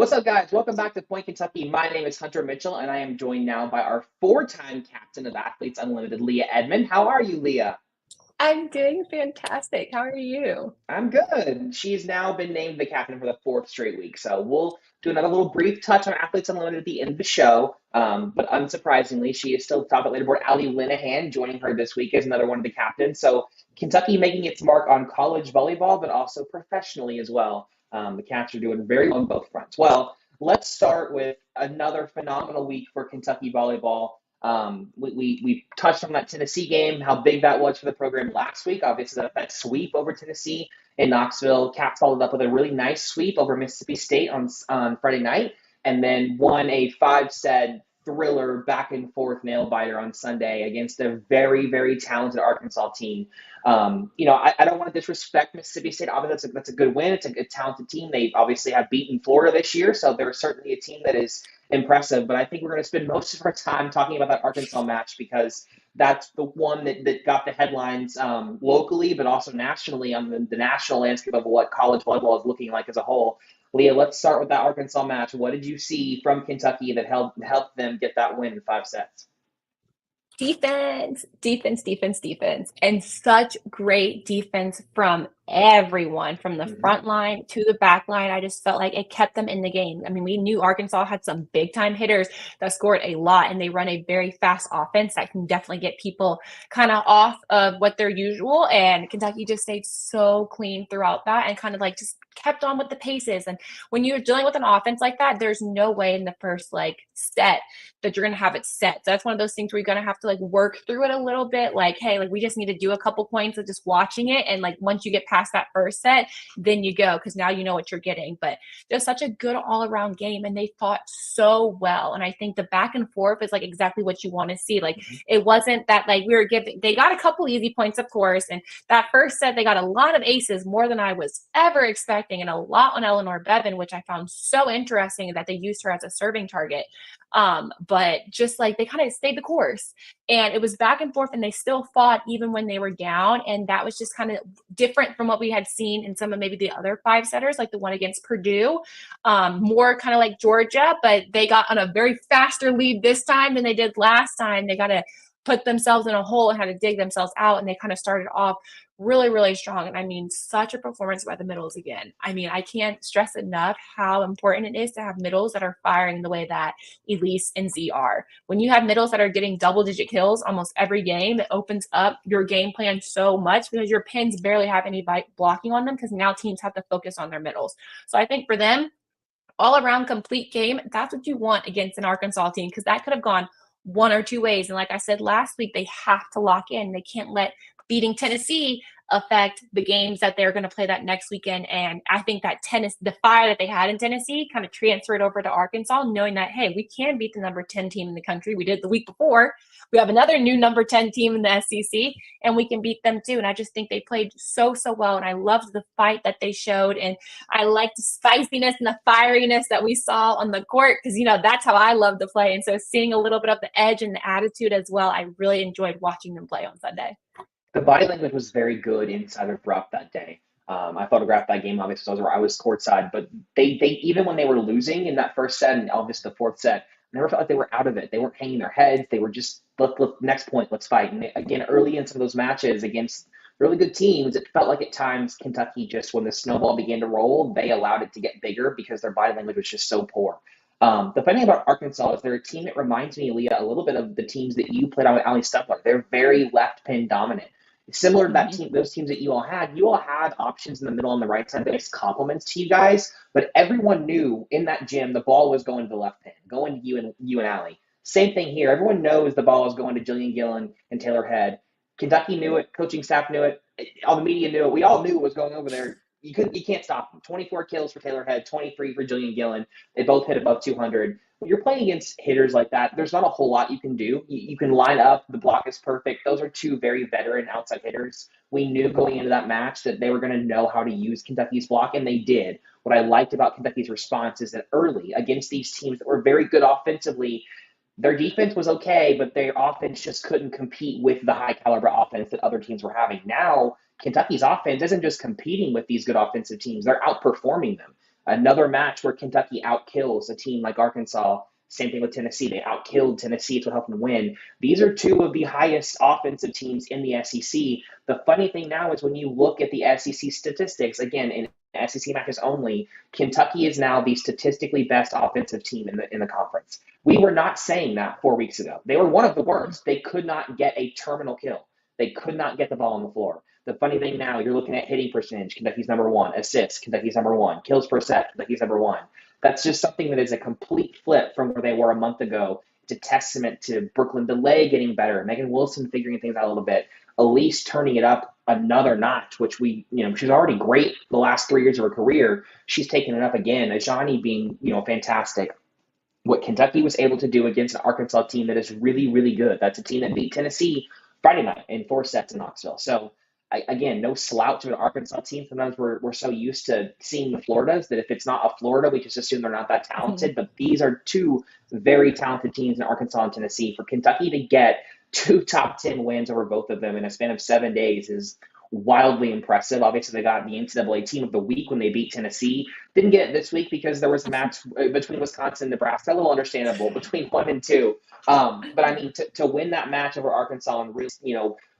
What's up, guys? Welcome back to Point Kentucky. My name is Hunter Mitchell, and I am joined now by our four-time captain of Athletes Unlimited, Leah Edmond. How are you, Leah? I'm doing fantastic. How are you? I'm good. She's now been named the captain for the fourth straight week. So we'll do another little brief touch on Athletes Unlimited at the end of the show. But unsurprisingly, she is still top at leaderboard. Ali Linehan joining her this week as another one of the captains. So Kentucky making its mark on college volleyball, but also professionally as well. The Cats are doing very well on both fronts. Well, let's start with another phenomenal week for Kentucky volleyball. We touched on that Tennessee game, how big that was for the program last week. Obviously, that sweep over Tennessee in Knoxville. Cats followed up with a really nice sweep over Mississippi State on Friday night, and then won a five-set thriller back and forth nail biter on Sunday against a very, very talented Arkansas team. I don't want to disrespect Mississippi State. Obviously, that's a good win. It's a good, talented team. They obviously have beaten Florida this year, so they're certainly a team that is impressive. But I think we're going to spend most of our time talking about that Arkansas match because that's the one that got the headlines locally, but also nationally on the national landscape of what college volleyball is looking like as a whole. Leah, let's start with that Arkansas match. What did you see from Kentucky that helped them get that win in five sets? Defense, defense, defense, defense, and such great defense from everyone, from the Mm-hmm. front line to the back line. I just felt like it kept them in the game. I mean, we knew Arkansas had some big time hitters that scored a lot, and they run a very fast offense that can definitely get people kind of off of what their usual. And Kentucky just stayed so clean throughout that and kind of like just kept on with the paces. And when you're dealing with an offense like that, there's no way in the first like set that you're going to have it set. So that's one of those things where you're going to have to like work through it a little bit. Like, hey, like we just need to do a couple points of just watching it. And like once you get past that first set, then you go because now you know what you're getting. But just such a good all around game. And they fought so well. And I think the back and forth is like exactly what you want to see. Like Mm-hmm. it wasn't that like we were giving, they got a couple easy points, of course. And that first set, they got a lot of aces, more than I was ever expecting, and a lot on Eleanor Bevan, which I found so interesting that they used her as a serving target. But just like they kind of stayed the course and it was back and forth and they still fought even when they were down. And that was just kind of different from what we had seen in some of maybe the other five setters, like the one against Purdue, more kind of like Georgia, but they got on a very faster lead this time than they did last time. They got to put themselves in a hole and had to dig themselves out. And they kind of started off really, really strong. And I mean, such a performance by the middles again. I mean, I can't stress enough how important it is to have middles that are firing the way that Elise and Z are. When you have middles that are getting double digit kills almost every game, it opens up your game plan so much because your pins barely have any blocking on them because now teams have to focus on their middles. So I think for them, all around complete game, that's what you want against an Arkansas team because that could have gone one or two ways. And like I said last week, they have to lock in. They can't let beating Tennessee affect the games that they're going to play that next weekend. And I think that the fire that they had in Tennessee kind of transferred over to Arkansas, knowing that, hey, we can beat the number 10 team in the country. We did the week before. We have another new number 10 team in the SEC, and we can beat them too. And I just think they played so, so well. And I loved the fight that they showed. And I liked the spiciness and the fieriness that we saw on the court because, that's how I love to play. And so seeing a little bit of the edge and the attitude as well, I really enjoyed watching them play on Sunday. The body language was very good inside of Rupp that day. I photographed that game obviously I was courtside, but they even when they were losing in that first set and obviously the fourth set, I never felt like they were out of it. They weren't hanging their heads. They were just next point, let's fight. And again, early in some of those matches against really good teams, it felt like at times Kentucky just when the snowball began to roll, they allowed it to get bigger because their body language was just so poor. The funny thing about Arkansas is they're a team that reminds me, Leah, a little bit of the teams that you played on with Ali Stuffler. They're very left pin dominant. Similar to that Mm-hmm. team, those teams that you all had options in the middle and the right side that was compliments to you guys, but everyone knew in that gym the ball was going to the left pin, going to you and Allie. Same thing here. Everyone knows the ball is going to Jillian Gillen and Taylor Head. Kentucky knew it, coaching staff knew it, all the media knew it. We all knew it was going over there. You can't stop them. 24 kills for Taylor Head, 23 for Jillian Gillen. They both hit above 200. When you're playing against hitters like that, there's not a whole lot you can do. You can line up. The block is perfect. Those are two very veteran outside hitters. We knew going into that match that they were going to know how to use Kentucky's block, and they did. What I liked about Kentucky's response is that early against these teams that were very good offensively, their defense was okay, but their offense just couldn't compete with the high caliber offense that other teams were having. Now, Kentucky's offense isn't just competing with these good offensive teams, they're outperforming them. Another match where Kentucky outkills a team like Arkansas. Same thing with Tennessee. They outkilled Tennessee to help them win. These are two of the highest offensive teams in the SEC. The funny thing now is when you look at the SEC statistics, again, in SEC matches only, Kentucky is now the statistically best offensive team in the conference. We were not saying that 4 weeks ago. They were one of the worst. They could not get a terminal kill. They could not get the ball on the floor. The funny thing now, you're looking at hitting percentage. Kentucky's number one. Assists, Kentucky's number one. Kills per set, Kentucky's number one. That's just something that is a complete flip from where they were a month ago. It's a testament to Brooklyn DeLay getting better, Megan Wilson figuring things out a little bit, Elise turning it up another notch, which she's already great the last 3 years of her career. She's taken it up again. Ajani being, fantastic. What Kentucky was able to do against an Arkansas team that is really, really good. That's a team that beat Tennessee Friday night in 4 sets in Knoxville. So, again, no slouch of an Arkansas team. Sometimes we're so used to seeing the Floridas that if it's not a Florida, we just assume they're not that talented. But these are two very talented teams in Arkansas and Tennessee. For Kentucky to get 2 top 10 wins over both of them in a span of 7 days is wildly impressive. Obviously, they got the NCAA Team of the Week when they beat Tennessee. Didn't get it this week because there was a match between Wisconsin and Nebraska. A little understandable between 1 and 2. But I mean, to win that match over Arkansas and really,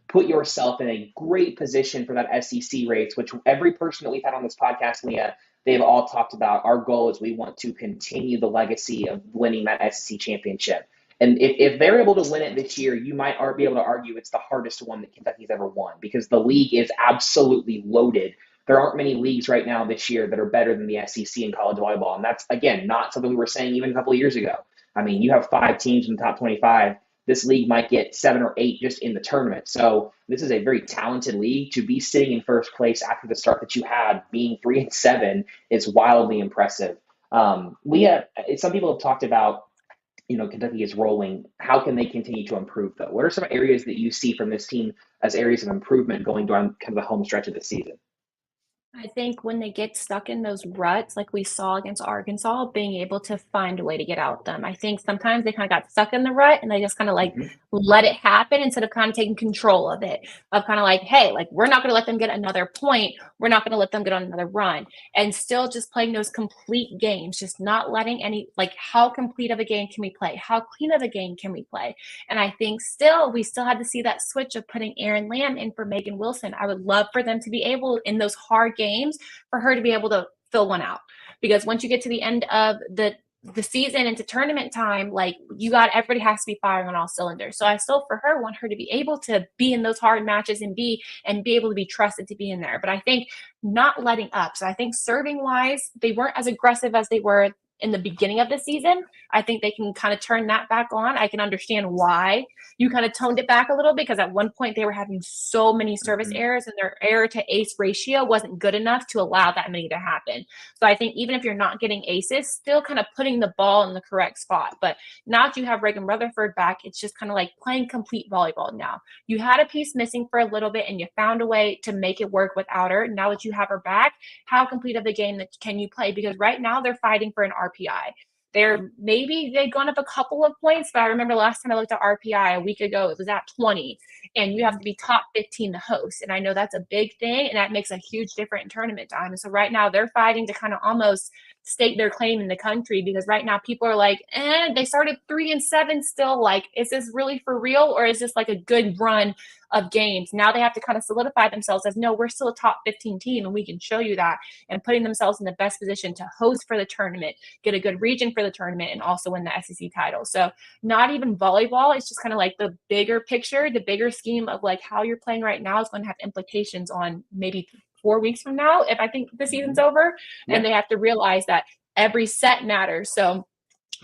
put yourself in a great position for that SEC race, which every person that we've had on this podcast, Leah, they've all talked about. Our goal is we want to continue the legacy of winning that SEC championship. And if they're able to win it this year, you might be able to argue it's the hardest one that Kentucky's ever won because the league is absolutely loaded. There aren't many leagues right now this year that are better than the SEC in college volleyball. And that's, again, not something we were saying even a couple of years ago. I mean, you have 5 teams in the top 25. This league might get 7 or 8 just in the tournament. So this is a very talented league. To be sitting in first place after the start that you had, being 3-7, is wildly impressive. Leah, some people have talked about, Kentucky is rolling. How can they continue to improve, though? What are some areas that you see from this team as areas of improvement going down kind of the home stretch of the season? I think when they get stuck in those ruts, like we saw against Arkansas, being able to find a way to get out them. I think sometimes they kind of got stuck in the rut and they just kind of let it happen instead of kind of taking control of it, of kind of like, hey, like we're not going to let them get another point. We're not going to let them get on another run, and still just playing those complete games, just not letting any, like, how complete of a game can we play? How clean of a game can we play? And I think we still had to see that switch of putting Erin Lamb in for Megan Wilson. I would love for them to be able in those hard games for her to be able to fill one out, because once you get to the end of the season into tournament time, like everybody has to be firing on all cylinders. So I still, for her, want her to be able to be in those hard matches and be able to be trusted to be in there. But I think not letting up. So I think serving wise, they weren't as aggressive as they were in the beginning of the season. I think they can kind of turn that back on. I can understand why you kind of toned it back a little, because at one point they were having so many service errors and their error to ace ratio wasn't good enough to allow that many to happen. So I think even if you're not getting aces, still kind of putting the ball in the correct spot. But now that you have Reagan Rutherford back, it's just kind of like playing complete volleyball now. You had a piece missing for a little bit and you found a way to make it work without her. Now that you have her back, how complete of a game that can you play? Because right now they're fighting for an RPI. They've gone up a couple of points, but I remember last time I looked at RPI a week ago, it was at 20, and you have to be top 15 to host. And I know that's a big thing, and that makes a huge difference in tournament time. And so right now they're fighting to kind of almost stake their claim in the country, because right now people are like, they started 3-7 still. Like, is this really for real, or is this like a good run of games? Now they have to kind of solidify themselves as, no, we're still a top 15 team and we can show you that, and putting themselves in the best position to host for the tournament, get a good region for the tournament, and also win the SEC title. So not even volleyball, it's just kind of like the bigger picture, the bigger scheme of like how you're playing right now is going to have implications on maybe 4 weeks from now, if I think the season's over. Yeah. And they have to realize that every set matters. So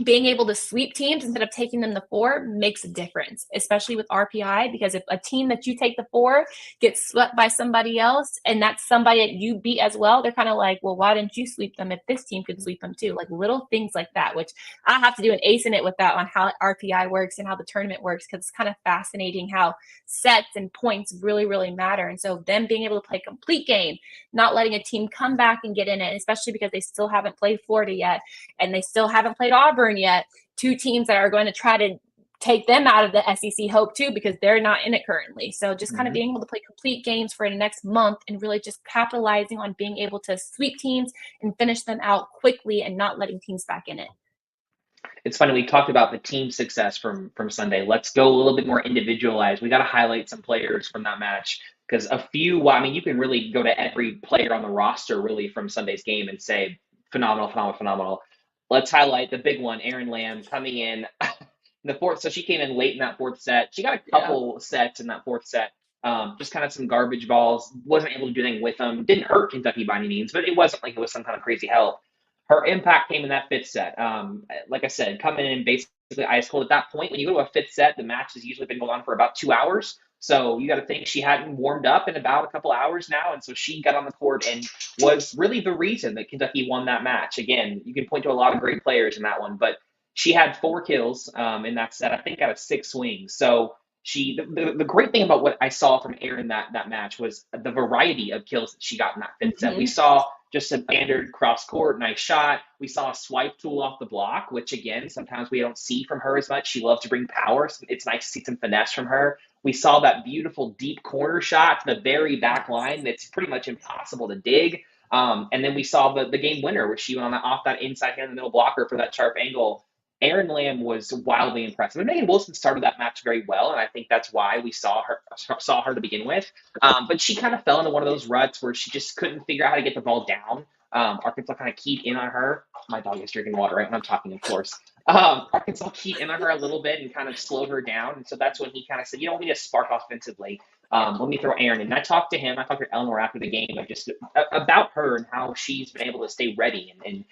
being able to sweep teams instead of taking them the 4 makes a difference, especially with RPI, because if a team that you take the 4 gets swept by somebody else and that's somebody that you beat as well, they're kind of like, well, why didn't you sweep them if this team could sweep them too? Like little things like that, which I have to do an ace in it with that on how RPI works and how the tournament works, because it's kind of fascinating how sets and points really, really matter. And so them being able to play a complete game, not letting a team come back and get in it, especially because they still haven't played Florida yet and they still haven't played Auburn yet, 2 teams that are going to try to take them out of the SEC hope too, because they're not in it currently. So just kind of Mhm. being able to play complete games for the next month and really just capitalizing on being able to sweep teams and finish them out quickly and not letting teams back in it. It's funny, we talked about the team success from Sunday. Let's go a little bit more individualized. We got to highlight some players from that match because a few. Well, I mean, you can really go to every player on the roster really from Sunday's game and say phenomenal, phenomenal, phenomenal. Let's highlight the big one, Aaron Lamb coming in the fourth. So she came in late in that fourth set. She got a Yeah. couple sets in that fourth set. Just kind of some garbage balls. Wasn't able to do anything with them. Didn't hurt Kentucky by any means, but it wasn't like it was some kind of crazy hell. Her impact came in that fifth set. Like I said, coming in basically ice cold at that point. When you go to a fifth set, the match has usually been going on for about 2 hours. So you got to think she hadn't warmed up in about a couple hours now, and so she got on the court and was really the reason that Kentucky won that match. Again, you can point to a lot of great players in that one, but she had 4 kills in that set, I think, out of 6 swings. So the great thing about what I saw from Erin that match was the variety of kills that she got in that fifth set. We Mm-hmm. saw just a standard cross court, nice shot. We saw a swipe tool off the block, which again, sometimes we don't see from her as much. She loves to bring power. So it's nice to see some finesse from her. We saw that beautiful deep corner shot to the very back Yes. line that's pretty much impossible to dig. And then we saw the game winner, where she went on off that inside hand in the middle blocker for that sharp angle. Aaron Lamb was wildly impressive. And Megan Wilson started that match very well, and I think that's why we saw her to begin with. But she kind of fell into one of those ruts where she just couldn't figure out how to get the ball down. Arkansas kind of keyed in on her. My dog is drinking water right when I'm talking, of course. Arkansas keyed in on her a little bit and kind of slowed her down. And so that's when he kind of said, we need to spark offensively. Let me throw Aaron in. And I talked to him. I talked to Eleanor after the game just about her and how she's been able to stay ready. And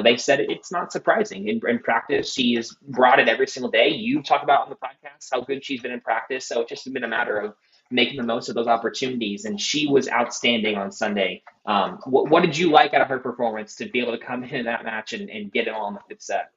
they said it's not surprising. In practice, she has brought it every single day. You talk about on the podcast how good she's been in practice. So it's just been a matter of making the most of those opportunities. And she was outstanding on Sunday. What did you like out of her performance to be able to come in that match and get it all in the fifth set?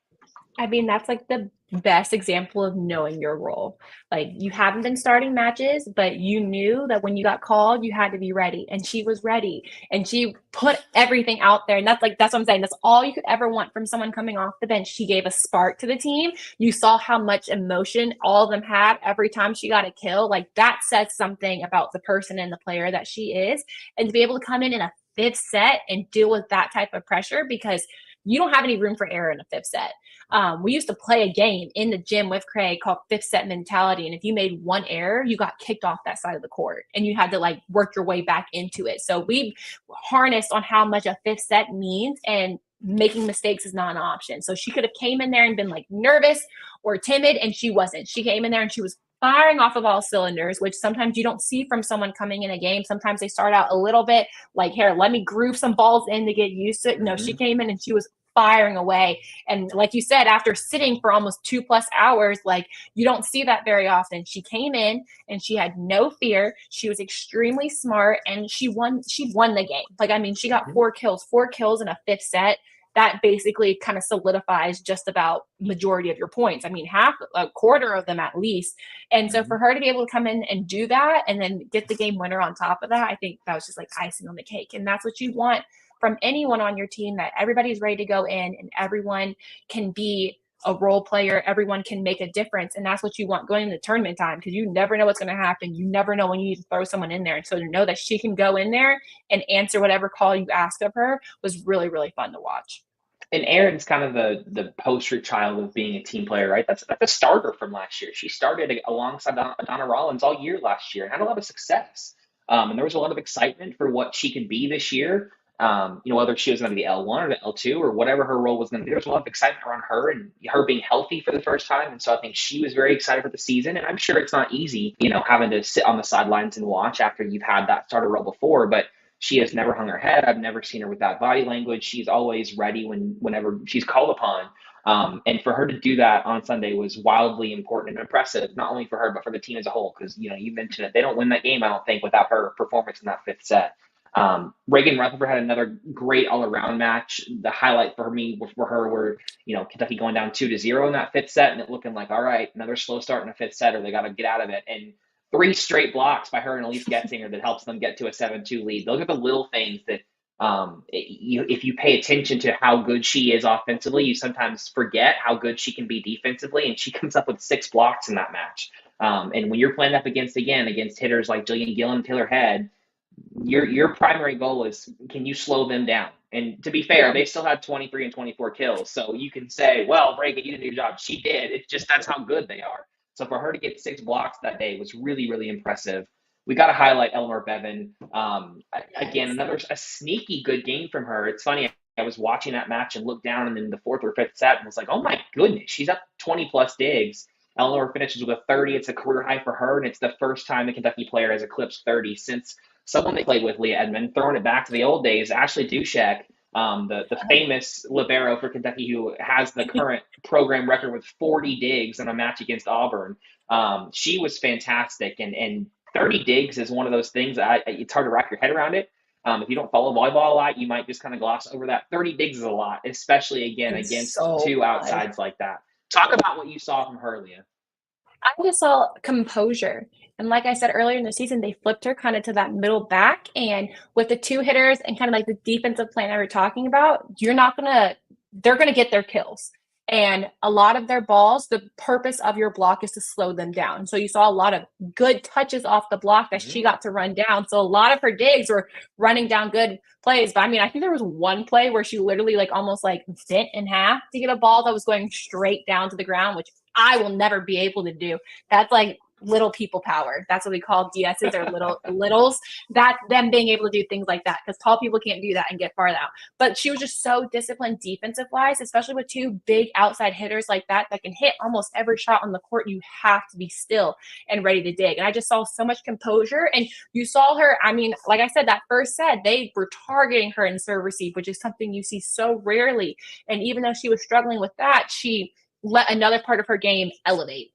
I mean, that's like the best example of knowing your role. Like, you haven't been starting matches, but you knew that when you got called, you had to be ready. And she was ready. And she put everything out there. And that's what I'm saying. That's all you could ever want from someone coming off the bench. She gave a spark to the team. You saw how much emotion all of them had every time she got a kill. Like, that says something about the person and the player that she is. And to be able to come in a fifth set and deal with that type of pressure, because you don't have any room for error in a fifth set. We used to play a game in the gym with Craig called fifth set mentality. And if you made one error, you got kicked off that side of the court and you had to like work your way back into it. So we harnessed on how much a fifth set means, and making mistakes is not an option. So she could have came in there and been like nervous or timid, and she wasn't. She came in there and she was firing off of all cylinders, which sometimes you don't see from someone coming in a game. Sometimes they start out a little bit like, here, let me groove some balls in to get used to it. No, she Mm-hmm. came in and she was firing away. And like you said, after sitting for almost 2+ hours, like, you don't see that very often. She came in and she had no fear. She was extremely smart, and she won the game. Like, I mean, she got 4 kills in a fifth set. That basically kind of solidifies just about majority of your points. I mean, a quarter of them at least. And so Mm-hmm. for her to be able to come in and do that and then get the game winner on top of that, I think that was just like icing on the cake. And that's what you want from anyone on your team, that everybody's ready to go in and everyone can be a role player. Everyone can make a difference. And that's what you want going into tournament time, because you never know what's going to happen. You never know when you need to throw someone in there. And so to know that she can go in there and answer whatever call you ask of her was really, really fun to watch. And Aaron's kind of the poster child of being a team player, right? That's a starter from last year. She started alongside Donna Rollins all year last year and had a lot of success. And there was a lot of excitement for what she could be this year. Whether she was going to be L1 or the L2 or whatever her role was going to be, there was a lot of excitement around her and her being healthy for the first time. And so I think she was very excited for the season. And I'm sure it's not easy, having to sit on the sidelines and watch after you've had that starter role before, but she has never hung her head. I've never seen her with that body language. She's always ready whenever she's called upon. And for her to do that on Sunday was wildly important and impressive, not only for her, but for the team as a whole. Because, you mentioned it. They don't win that game, I don't think, without her performance in that fifth set. Reagan Rutherford had another great all-around match. The highlight for me for her were, Kentucky going down 2-0 in that fifth set and it looking like, all right, another slow start in a fifth set or they got to get out of it. And 3 straight blocks by her and Elise Getzinger that helps them get to a 7-2 lead. Those are the little things that If you pay attention to how good she is offensively, you sometimes forget how good she can be defensively, and she comes up with 6 blocks in that match. And when you're playing up against hitters like Jillian Gillen, Taylor Head, your primary goal is, can you slow them down? And to be fair, Yeah. they still had 23 and 24 kills. So you can say, well, Reagan, you didn't do your job. She did. It's just that's how good they are. So for her to get 6 blocks that day was really, really impressive. We got to highlight Eleanor Bevan. Again, Yes. another a sneaky good game from her. It's funny. I was watching that match and looked down and in the fourth or fifth set and was like, oh my goodness, she's up 20 plus digs. Eleanor finishes with a 30. It's a career high for her, and it's the first time a Kentucky player has eclipsed 30 since someone they played with, Leah Edmond, throwing it back to the old days, Ashley Dushek, the famous libero for Kentucky, who has the current program record with 40 digs in a match against Auburn. She was fantastic, and 30 digs is one of those things that it's hard to wrap your head around it. If you don't follow volleyball a lot, you might just kind of gloss over that. 30 digs is a lot, especially again It's against so two fun. outsides like that. Talk about what you saw from her, Leah. I just saw composure. And like I said earlier in the season, they flipped her kind of to that middle back. And with the two hitters and kind of like the defensive plan I were talking about, they're going to get their kills. And a lot of their balls, the purpose of your block is to slow them down. So you saw a lot of good touches off the block that she got to run down. So a lot of her digs were running down good plays. But I mean, I think there was one play where she literally like almost like bent in half to get a ball that was going straight down to the ground, which I will never be able to do. That's like little people power. That's what we call DSs or littles. That them being able to do things like that, because tall people can't do that and get far out. But she was just so disciplined defensive wise, especially with two big outside hitters like that can hit almost every shot on the court. You have to be still and ready to dig. And I just saw so much composure. And you saw her, I mean, like I said, that first set, they were targeting her in serve receive, which is something you see so rarely. And even though she was struggling with that, she let another part of her game elevate.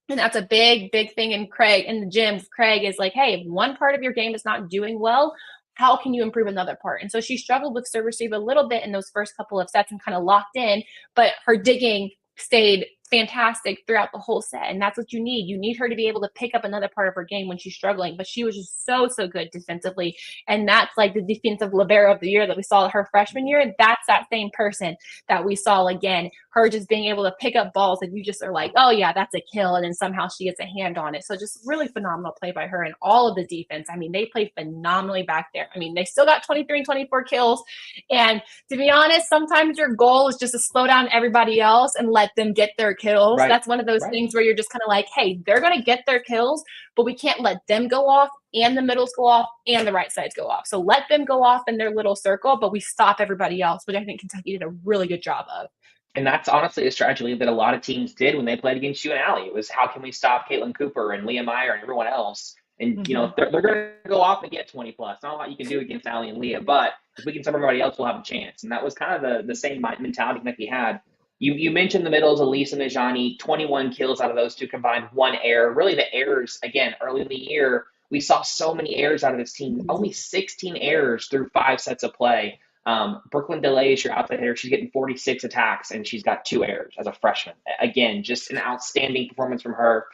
And that's a big, big thing in the gym. Craig is like, hey, if one part of your game is not doing well, how can you improve another part? And so she struggled with serve receive a little bit in those first couple of sets and kind of locked in, but her digging stayed fantastic throughout the whole set. And that's what you need. You need her to be able to pick up another part of her game when she's struggling. But she was just so, so good defensively. And that's like the defensive libero of the year that we saw her freshman year. That's that same person that we saw again. Her just being able to pick up balls that you just are like, oh yeah, that's a kill. And then somehow she gets a hand on it. So just really phenomenal play by her and all of the defense. I mean, they played phenomenally back there. I mean, they still got 23 and 24 kills. And to be honest, sometimes your goal is just to slow down everybody else and let them get their kills. Right. That's one of those things where you're just kind of like, hey, they're going to get their kills, but we can't let them go off and the middles go off and the right sides go off. So let them go off in their little circle, but we stop everybody else, which I think Kentucky did a really good job of. And that's honestly a strategy that a lot of teams did when they played against you and Allie. It was, how can we stop Caitlin Cooper and Leah Meyer and everyone else? And, they're going to go off and get 20 plus. Not a lot you can do against Allie and Leah, but if we can stop everybody else, we'll have a chance. And that was kind of the same mentality that we had. You mentioned the middles, Elise and Najani, 21 kills out of those two combined, 1 error. Really, the errors, again, early in the year, we saw so many errors out of this team. Only 16 errors through 5 sets of play. Brooklyn DeLay is your outside hitter. She's getting 46 attacks, and she's got 2 errors as a freshman. Again, just an outstanding performance from her.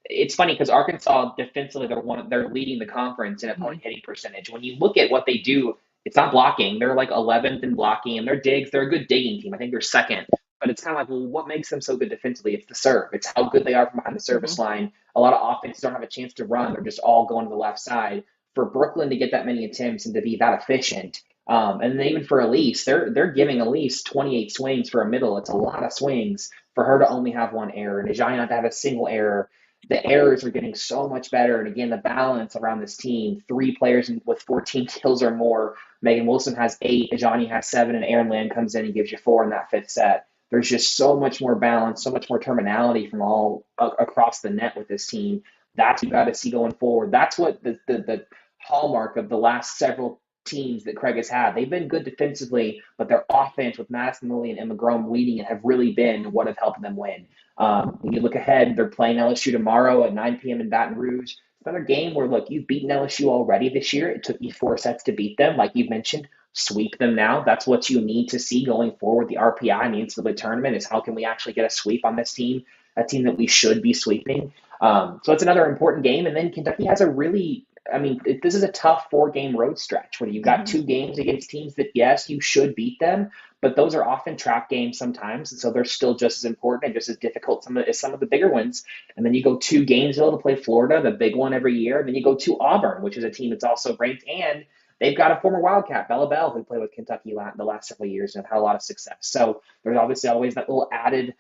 It's funny because Arkansas defensively, they're leading the conference in opponent hitting percentage. When you look at what they do, it's not blocking. They're like 11th in blocking, and their digs, they're a good digging team. I think they're second. But it's kind of like, well, what makes them so good defensively? It's the serve. It's how good they are from behind the service line. A lot of offenses don't have a chance to run. They're just all going to the left side. For Brooklyn to get that many attempts and to be that efficient, and then even for Elise, they're giving Elise 28 swings for a middle. It's a lot of swings for her to only have 1 error, and Ajani not to have a single error. The errors are getting so much better. And again, the balance around this team, 3 players with 14 kills or more. Megan Wilson has 8, Ajani has 7, and Aaron Land comes in and gives you 4 in that 5th set. There's just so much more balance, so much more terminality from all across the net with this team. That's what you got to see going forward. That's what the hallmark of the last several teams that Craig has had. They've been good defensively, but their offense with Madison Lilly and Emma Grome leading it have really been what have helped them win. When you look ahead, they're playing LSU tomorrow at 9 p.m. in Baton Rouge. It's another game where, look, you've beaten LSU already this year. It took you 4 sets to beat them. Like you mentioned, sweep them now. That's what you need to see going forward. The RPI in the NCAA tournament is, how can we actually get a sweep on this team, a team that we should be sweeping. So it's another important game. And then Kentucky has a really I mean, this is a tough 4-game road stretch where you've got 2 games against teams that, yes, you should beat them, but those are often trap games sometimes. And so they're still just as important and just as difficult as some of the bigger ones. And then you go 2 Gainesville to play Florida, the big one every year. And then you go to Auburn, which is a team that's also ranked. And they've got a former Wildcat, Bella Bell, who played with Kentucky the last several years and have had a lot of success. So there's obviously always that little added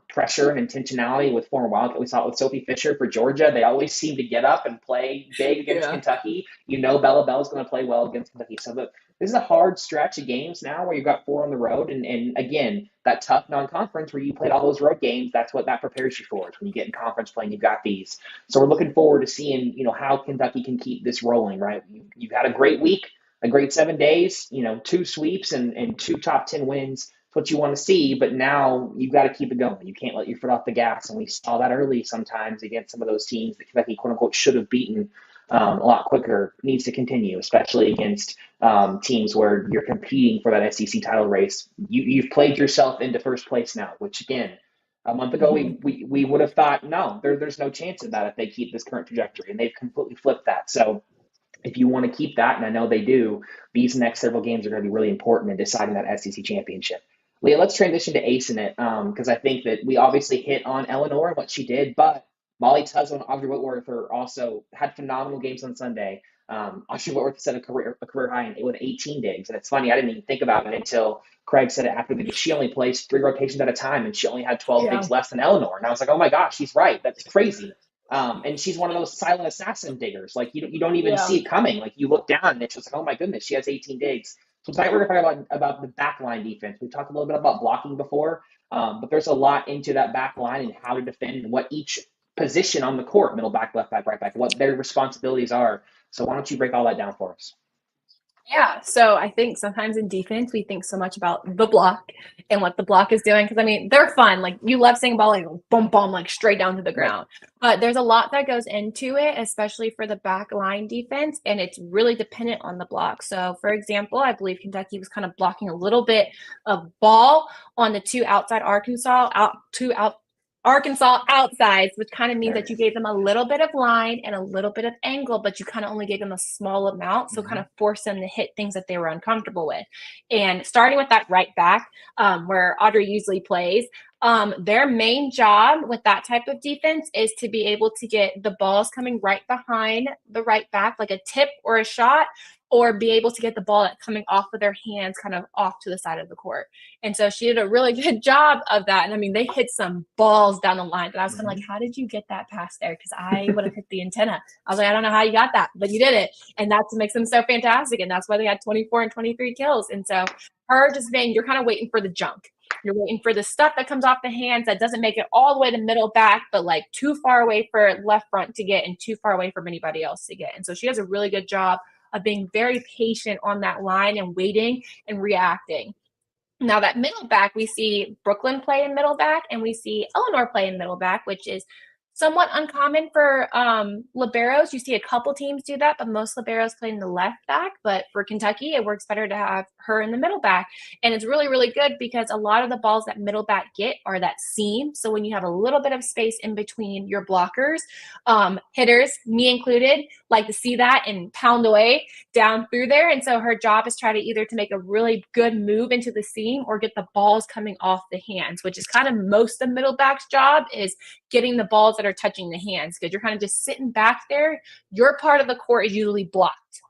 pressure and intentionality with former Wildcat. We saw it with Sophie Fisher for Georgia. They always seem to get up and play big against Kentucky. You know Bella Bell's going to play well against Kentucky. So this is a hard stretch of games now where you've got 4 on the road. And again, that tough non-conference where you played all those road games, that's what that prepares you for. It's when you get in conference play and you've got these. So we're looking forward to seeing, how Kentucky can keep this rolling, right? You've had a great week, a great 7 days, 2 sweeps and 2 top 10 wins. What you want to see, but now you've got to keep it going. You can't let your foot off the gas. And we saw that early sometimes against some of those teams that Kentucky, quote unquote, should have beaten a lot quicker. Needs to continue, especially against teams where you're competing for that SEC title race. You've played yourself into first place now, which again, a month ago, we would have thought, no, there's no chance of that if they keep this current trajectory. And they've completely flipped that. So if you want to keep that, and I know they do, these next several games are going to be really important in deciding that SEC championship. Leah, let's transition to acing it because I think that we obviously hit on Eleanor and what she did, but Molly Tuzzo and Audrey Whitworth are also had phenomenal games on Sunday. Audrey Whitworth set a career high with 18 digs, and it's funny, I didn't even think about it until Craig said it after the game. She only plays 3 rotations at a time, and she only had 12 digs less than Eleanor, and I was like, oh my gosh, she's right. That's crazy. And she's one of those silent assassin diggers. Like you don't even see it coming. Like you look down and it's just like, oh my goodness, she has 18 digs. So tonight we're going to talk about the backline defense. We talked a little bit about blocking before, but there's a lot into that back line and how to defend and what each position on the court, middle back, left back, right back, what their responsibilities are. So why don't you break all that down for us? Yeah, so I think sometimes in defense, we think so much about the block and what the block is doing. Because, I mean, they're fun. Like, you love seeing ball, like, boom, boom, like, straight down to the ground. But there's a lot that goes into it, especially for the back line defense, and it's really dependent on the block. So, for example, I believe Kentucky was kind of blocking a little bit of ball on the 2 outside Arkansas outsides, which kind of means that you gave them a little bit of line and a little bit of angle, but you kind of only gave them a small amount. So kind of forced them to hit things that they were uncomfortable with. And starting with that right back, where Audrey usually plays, their main job with that type of defense is to be able to get the balls coming right behind the right back, like a tip or a shot, or be able to get the ball coming off of their hands kind of off to the side of the court. And so she did a really good job of that. And I mean, they hit some balls down the line. And I was kind of like, how did you get that pass there? Because I would have hit the antenna. I was like, I don't know how you got that, but you did it. And that's what makes them so fantastic. And that's why they had 24 and 23 kills. And so her just being, you're kind of waiting for the junk. You're waiting for the stuff that comes off the hands that doesn't make it all the way to middle back, but like too far away for left front to get and too far away from anybody else to get. And so she does a really good job of being very patient on that line and waiting and reacting. Now that middle back, we see Brooklyn play in middle back and we see Eleanor play in middle back, which is somewhat uncommon for liberos. You see a couple teams do that, but most liberos play in the left back. But for Kentucky, it works better to have her in the middle back. And it's really, really good because a lot of the balls that middle back get are that seam. So when you have a little bit of space in between your blockers, hitters, me included, like to see that and pound away down through there. And so her job is try to either to make a really good move into the seam or get the balls coming off the hands, which is kind of most of middle back's job is getting the balls that are touching the hands because you're kind of just sitting back there. Your part of the court is usually blocked.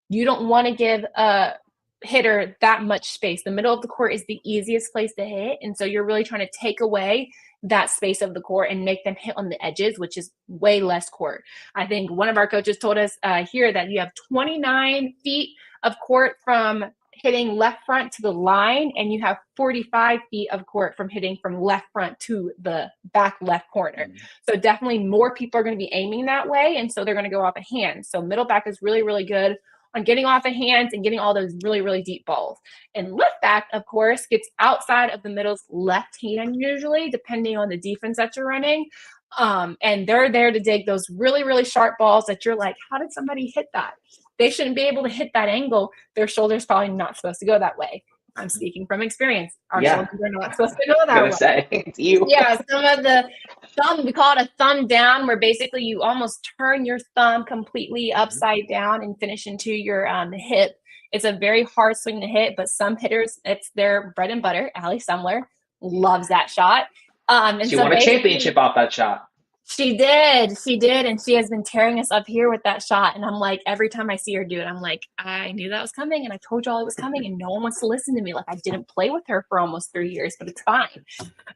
You don't want to give a hitter that much space. The middle of the court is the easiest place to hit. And so you're really trying to take away that space of the court and make them hit on the edges, which is way less court. I think one of our coaches told us here that you have 29 feet of court from hitting left front to the line, and you have 45 feet of court from hitting from left front to the back left corner. So definitely more people are going to be aiming that way, and so they're going to go off of hands. So middle back is really, really good on getting off of hands and getting all those really, really deep balls. And left back, of course, gets outside of the middle's left hand usually, depending on the defense that you're running. And they're there to dig those really, really sharp balls that you're like, how did somebody hit that? They shouldn't be able to hit that angle. Their shoulder's probably not supposed to go that way. I'm speaking from experience. Our shoulders are not supposed to go that way. Say, it's you. Yeah, some of the thumb, we call it a thumb down, where basically you almost turn your thumb completely Mhm. upside down and finish into your hip. It's a very hard swing to hit, but some hitters, it's their bread and butter. Allie Sumler loves that shot. And She so won a basically, championship off that shot. she did, and she has been tearing us up here with that shot. And I'm like, every time I see her do it, I'm like, I knew that was coming, and I told y'all it was coming, and no one wants to listen to me. Like I didn't play with her for almost 3 years, but it's fine.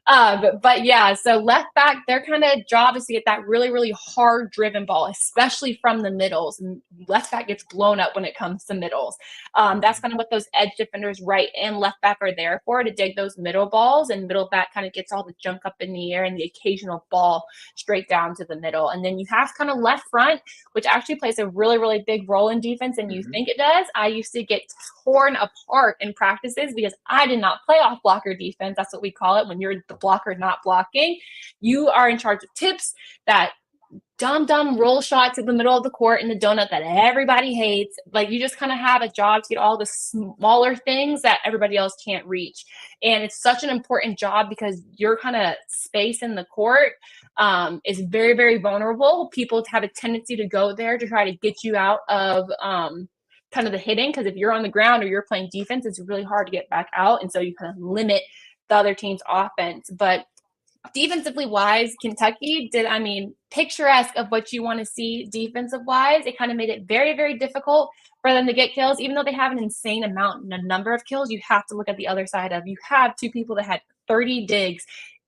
But yeah, so left back, their kind of job is to get that really, really hard driven ball, especially from the middles. And left back gets blown up when it comes to middles. That's kind of what those edge defenders, right and left back, are there for, to dig those middle balls. And middle back kind of gets all the junk up in the air and the occasional ball straight down to the middle. And then you have kind of left front, which actually plays a really, really big role in defense. And you Mhm. think it does. I used to get torn apart in practices because I did not play off blocker defense. That's what we call it. When you're the blocker not blocking, you are in charge of tips, that dumb roll shot to the middle of the court in the donut that everybody hates. Like you just kind of have a job to get all the smaller things that everybody else can't reach. And it's such an important job because your kind of space in the court is very, very vulnerable. People have a tendency to go there to try to get you out of kind of the hitting, because if you're on the ground or you're playing defense, it's really hard to get back out. And so you kind of limit the other team's offense. But defensively wise, Kentucky did, I mean, picturesque of what you want to see defensive wise. It kind of made it very, very difficult for them to get kills. Even though they have an insane amount, a number of kills, you have to look at the other side of, you have two people that had 30 digs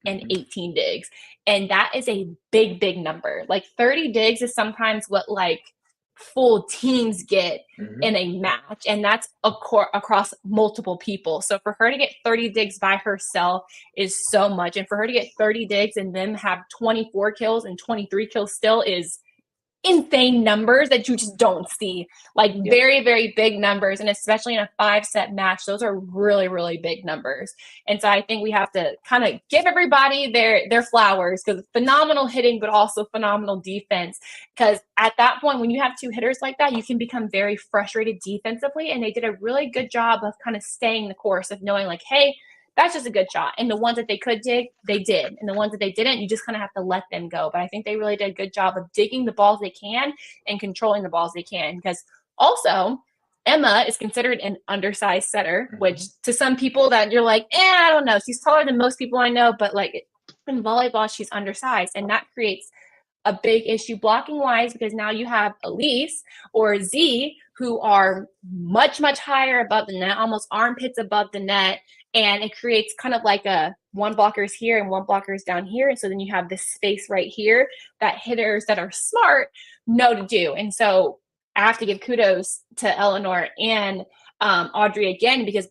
and Mhm. 18 digs. And that is a big, big number. Like 30 digs is sometimes what like full teams get Mhm. in a match, and that's across multiple people. So for her to get 30 digs by herself is so much, and for her to get 30 digs and then have 24 kills and 23 kills still is insane numbers that you just don't see. Like Yep. very, very big numbers. And especially in a 5-set match, those are really, really big numbers. And so I think we have to kind of give everybody their flowers, because phenomenal hitting, but also phenomenal defense. Because at that point, when you have two hitters like that, you can become very frustrated defensively. And they did a really good job of kind of staying the course, of knowing like, hey, that's just a good shot. And the ones that they could dig, they did. And the ones that they didn't, you just kind of have to let them go. But I think they really did a good job of digging the balls they can and controlling the balls they can. Because also, Emma is considered an undersized setter, which Mhm. to some people that you're like, I don't know. She's taller than most people I know, but like in volleyball, she's undersized. And that creates a big issue blocking wise, because now you have Elise or Z who are much, much higher above the net, almost armpits above the net. And it creates kind of like a one blockers here and one blockers down here. And so then you have this space right here that hitters that are smart know to do. And so I have to give kudos to Eleanor and Audrey again, because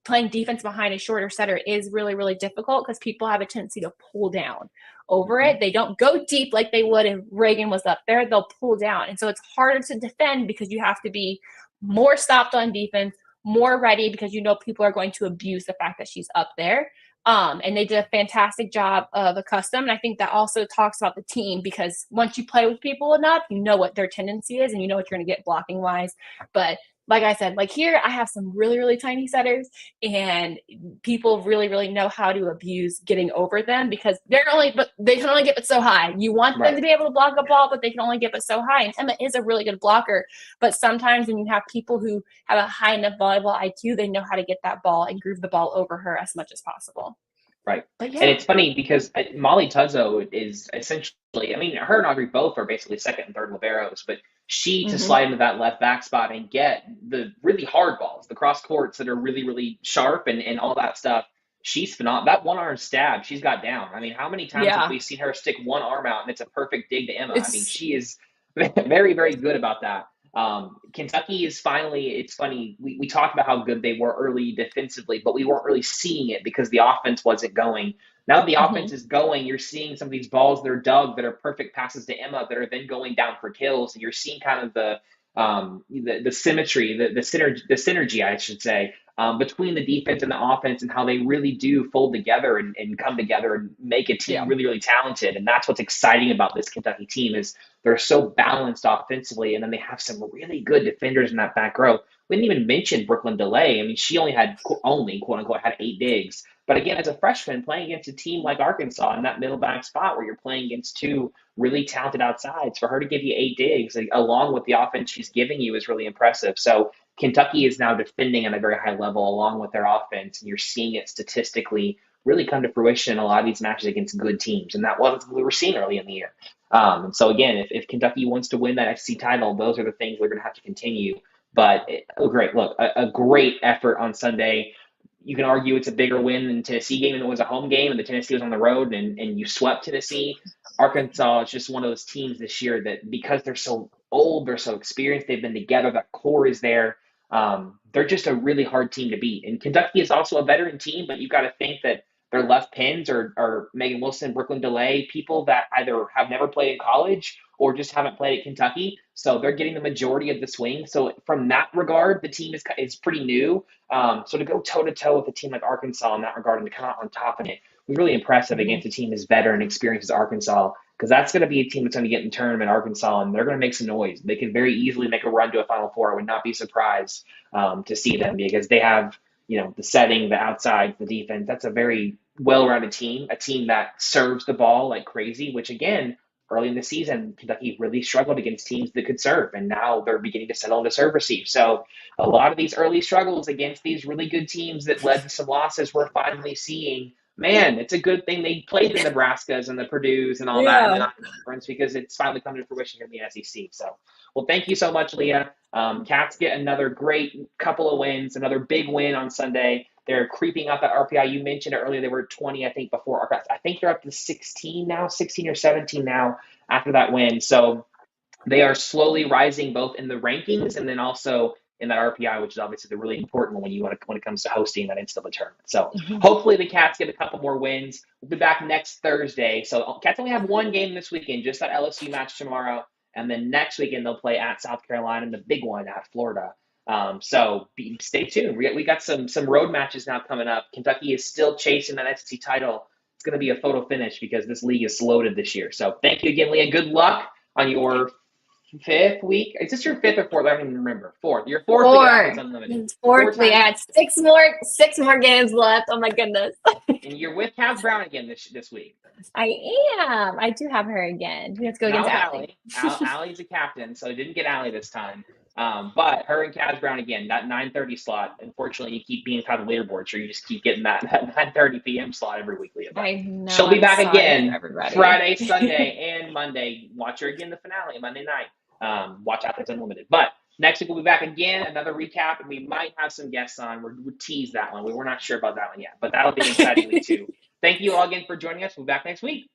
playing defense behind a shorter setter is really, really difficult, because people have a tendency to pull down over Mhm. it. They don't go deep like they would if Reagan was up there. They'll pull down. And so it's harder to defend because you have to be more stopped on defense, more ready, because you know people are going to abuse the fact that she's up there. And they did a fantastic job of accustomed. And I think that also talks about the team, because once you play with people enough, you know what their tendency is and you know what you're going to get blocking wise. But like I said, like here, I have some really, really tiny setters, and people really, really know how to abuse getting over them, because they can only get but so high. You want them Right. to be able to block a ball, but they can only get but so high. And Emma is a really good blocker, but sometimes when you have people who have a high enough volleyball IQ, they know how to get that ball and groove the ball over her as much as possible. Right. But And yeah. it's funny because Molly Tuzzo is essentially, I mean, her and Audrey both are basically second and third liberos, but she to Mm-hmm. slide into that left back spot and get the really hard balls, the cross courts that are really, really sharp and all that stuff. She's phenomenal. That one arm stab she's got down. I mean, how many times have Yeah. we seen her stick one arm out and it's a perfect dig to Emma? I mean, It's she is very, very good about that. Kentucky is finally, it's funny, we talked about how good they were early defensively, but we weren't really seeing it because the offense wasn't going. Now that the mm-hmm. offense is going, you're seeing some of these balls that are dug that are perfect passes to Emma that are then going down for kills, and you're seeing kind of the symmetry, the synergy, I should say, between the defense and the offense and how they really do fold together and come together and make a team Yeah. really, really talented. And that's what's exciting about this Kentucky team is they're so balanced offensively, and then they have some really good defenders in that back row. We didn't even mention Brooklyn DeLay. I mean, she only had only quote unquote had 8 digs. But again, as a freshman playing against a team like Arkansas in that middle back spot where you're playing against two really talented outsides, for her to give you 8 digs along with the offense she's giving you is really impressive. So Kentucky is now defending at a very high level along with their offense, and you're seeing it statistically really come to fruition in a lot of these matches against good teams. And that was what we were seeing early in the year. And so again, if Kentucky wants to win that SEC title, those are the things they're going to have to continue. But great, look, a great effort on Sunday. You can argue it's a bigger win than the Tennessee game, and it was a home game, and the Tennessee was on the road, and you swept Tennessee. Arkansas is just one of those teams this year that because they're so old, they're so experienced, they've been together, that core is there. They're just a really hard team to beat. And Kentucky is also a veteran team, but you've got to think that their left pins are Megan Wilson, Brooklyn DeLay, people that either have never played in college or just haven't played at Kentucky. So they're getting the majority of the swing. So from that regard, the team is pretty new. So to go toe-to-toe with a team like Arkansas in that regard and to come out on top of it was really impressive against a team as veteran and experienced as Arkansas, because that's going to be a team that's going to get in the tournament, Arkansas, and they're going to make some noise. They could very easily make a run to a Final Four. I would not be surprised to see them because they have, the setting, the outside, the defense. That's a very well-rounded team, a team that serves the ball like crazy, which again, early in the season, Kentucky really struggled against teams that could serve, and now they're beginning to settle into serve receive. So a lot of these early struggles against these really good teams that led to some losses, we're finally seeing, man, it's a good thing they played the Nebraskas and the Purdues and all that in the conference because it's finally come to fruition here in the SEC. So, well, thank you so much, Leah. Cats get another great couple of wins, another big win on Sunday. They're creeping up at RPI. You mentioned it earlier. They were 20, I think, before. I think they're up to 16 now, 16 or 17 now after that win. So they are slowly rising both in the rankings and then also in that RPI, which is obviously the really important one when it comes to hosting that NCAA tournament. So hopefully the Cats get a couple more wins. We'll be back next Thursday. So Cats only have one game this weekend, just that LSU match tomorrow. And then next weekend they'll play at South Carolina, the big one at Florida. So stay tuned. We got some road matches now coming up. Kentucky is still chasing that SEC title. It's going to be a photo finish because this league is loaded this year. So thank you again, Leah. Good luck on your 5th week. Is this your 5th or 4th? I don't even remember. 4th. Your 4th week at Athletes Unlimited. 4th week. I had six more games left. Oh my goodness. And you're with Cav Brown again this week. I am. I do have her again. We have to go against Allie. Allie's a captain, so didn't get Allie this time. But her and Cav Brown again, that 9:30 slot. Unfortunately, you keep being top of the leaderboard, so you just keep getting that 9:30 p.m. slot every week, Leah. I know. She'll be back again Friday, Sunday, and Monday. Watch her again the finale Monday night. Watch Athletes Unlimited. But next week we'll be back again, another recap, and we might have some guests on. We'll tease that one. We're not sure about that one yet, but that'll be exciting too. Thank you all again for joining us. We'll be back next week.